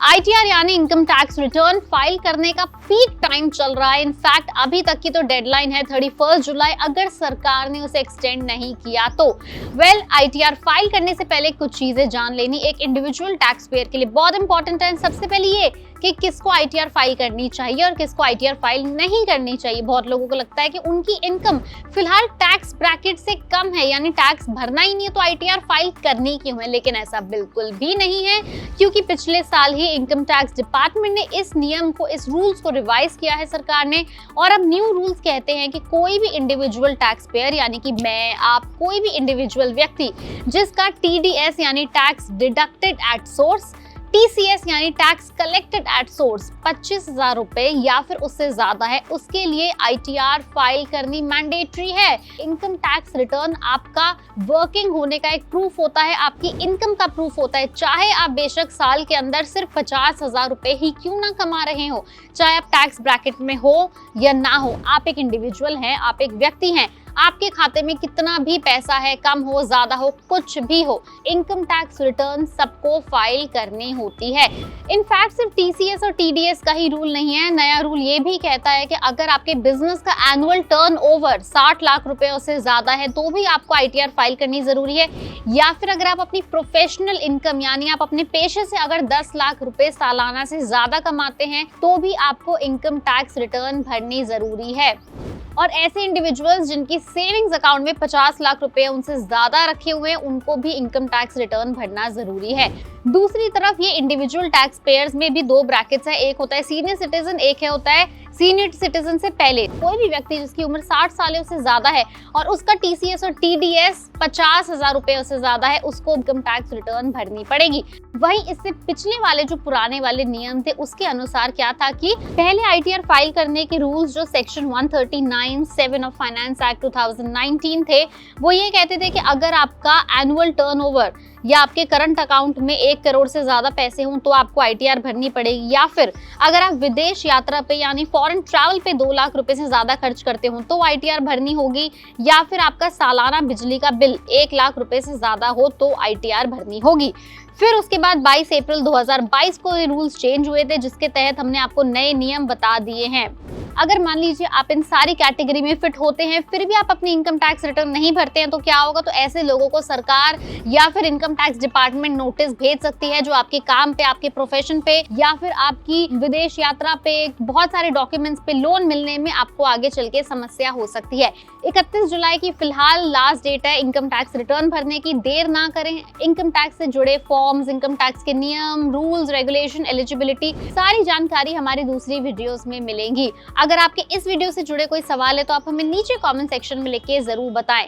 ITR यानी income tax return file करने का पीक टाइम चल रहा है। इनफैक्ट अभी तक की तो डेडलाइन है 31 जुलाई, अगर सरकार ने उसे एक्सटेंड नहीं किया तो। आईटीआर फाइल करने से पहले कुछ चीजें जान लेनी एक इंडिविजुअल टैक्स पेयर के लिए बहुत इंपॉर्टेंट है। सबसे पहले ये कि किसको आईटीआर फाइल करनी चाहिए और किसको आईटीआर फाइल नहीं करनी चाहिए। बहुत लोगों को लगता है कि उनकी इनकम फिलहाल टैक्स ब्रैकेट से कम है, यानी टैक्स भरना ही नहीं है, तो आईटीआर फाइल करनी क्यों है। लेकिन ऐसा बिल्कुल भी नहीं है, क्योंकि पिछले साल ही इनकम टैक्स डिपार्टमेंट ने इस नियम को, इस रूल्स को रिवाइज किया है सरकार ने। और अब न्यू रूल्स कहते हैं कि कोई भी इंडिविजुअल टैक्स पेयर, यानी कि मैं, आप, कोई भी इंडिविजुअल व्यक्ति जिसका टीडीएस यानी tax deducted at source, TCS यानी टैक्स कलेक्टेड एट सोर्स 25,000 रुपए या फिर उससे ज्यादा है, उसके लिए आईटीआर फाइल करनी मैंडेटरी है। इनकम टैक्स रिटर्न आपका वर्किंग होने का एक प्रूफ होता है, आपकी इनकम का प्रूफ होता है। चाहे आप बेशक साल के अंदर सिर्फ 50,000 रुपए ही क्यों ना कमा रहे हो, चाहे आप टैक्स ब्रैकेट में हो या ना हो, आप एक इंडिविजुअल हैं, आप एक व्यक्ति हैं, आपके खाते में कितना भी पैसा है, कम हो, ज्यादा हो, कुछ भी हो, इनकम टैक्स रिटर्न सबको फाइल करनी होती है। इनफैक्ट सिर्फ टीसीएस और टीडीएस का ही रूल नहीं है, नया रूल ये भी कहता है कि अगर आपके बिजनेस का एनुअल टर्नओवर 60 लाख रुपए से ज्यादा है तो भी आपको आईटीआर फाइल करनी जरूरी है। या फिर अगर आप अपनी प्रोफेशनल इनकम, यानी आप अपने पेशे से अगर 10 लाख रुपए सालाना से ज्यादा कमाते हैं तो भी आपको इनकम टैक्स रिटर्न भरनी जरूरी है। और ऐसे इंडिविजुअल्स जिनकी सेविंग्स अकाउंट में 50 लाख रुपए उनसे ज्यादा रखे हुए हैं, उनको भी इनकम टैक्स रिटर्न भरना जरूरी है। दूसरी तरफ ये इंडिविजुअल टैक्स पेयर्स में भी दो ब्रैकेट्स है, एक होता है सीनियर सिटीजन, एक होता है सीनियर सिटीजन से पहले। कोई भी व्यक्ति जिसकी उम्र 60 साल से ज्यादा है और उसका टीसीएस और टीडीएस 50,000 रुपए से ज्यादा है, उसको इनकम टैक्स रिटर्न भरनी पड़ेगी। वहीं इससे पिछले वाले जो पुराने वाले नियम थे उसके अनुसार क्या था कि पहले आईटीआर फाइल करने के रूल्स जो सेक्शन 139(7) ऑफ फाइनेंस एक्ट 2019 थे, वो ये कहते थे कि अगर आपका एनुअल टर्नओवर या आपके करंट अकाउंट में 1 करोड़ से ज्यादा पैसे हों तो आपको आईटीआर भरनी पड़ेगी। या फिर अगर आप विदेश यात्रा पे यानी फॉरेन ट्रैवल पे 2 लाख रुपए से ज्यादा खर्च करते हो तो आईटीआर भरनी होगी। या फिर आपका सालाना बिजली का बिल 1 लाख रुपए से ज्यादा हो तो आईटीआर भरनी होगी। फिर उसके बाद 22 अप्रैल 2022 को ये रूल्स चेंज हुए थे, जिसके तहत हमने आपको नए नियम बता दिए हैं। अगर मान लीजिए आप इन सारी कैटेगरी में फिट होते हैं फिर भी आप अपनी इनकम टैक्स रिटर्न नहीं भरते हैं तो क्या होगा, तो ऐसे लोगों को सरकार या फिर इनकम टैक्स डिपार्टमेंट नोटिस भेज सकती है, जो आपके काम पे, आपके प्रोफेशन पे या फिर आपकी विदेश यात्रा पे, बहुत सारे डॉक्यूमेंट्स पे लोन मिलने में आपको आगे चल के समस्या हो सकती है। 31 जुलाई की फिलहाल लास्ट डेट है इनकम टैक्स रिटर्न भरने की, देर ना करें। इनकम टैक्स से जुड़े फॉर्म्स, इनकम टैक्स के नियम, रूल्स, रेगुलेशन, एलिजिबिलिटी, सारी जानकारी हमारी दूसरी वीडियोस में मिलेंगी। अगर आपके इस वीडियो से जुड़े कोई सवाल है तो आप हमें नीचे कमेंट सेक्शन में लिख के जरूर बताएं।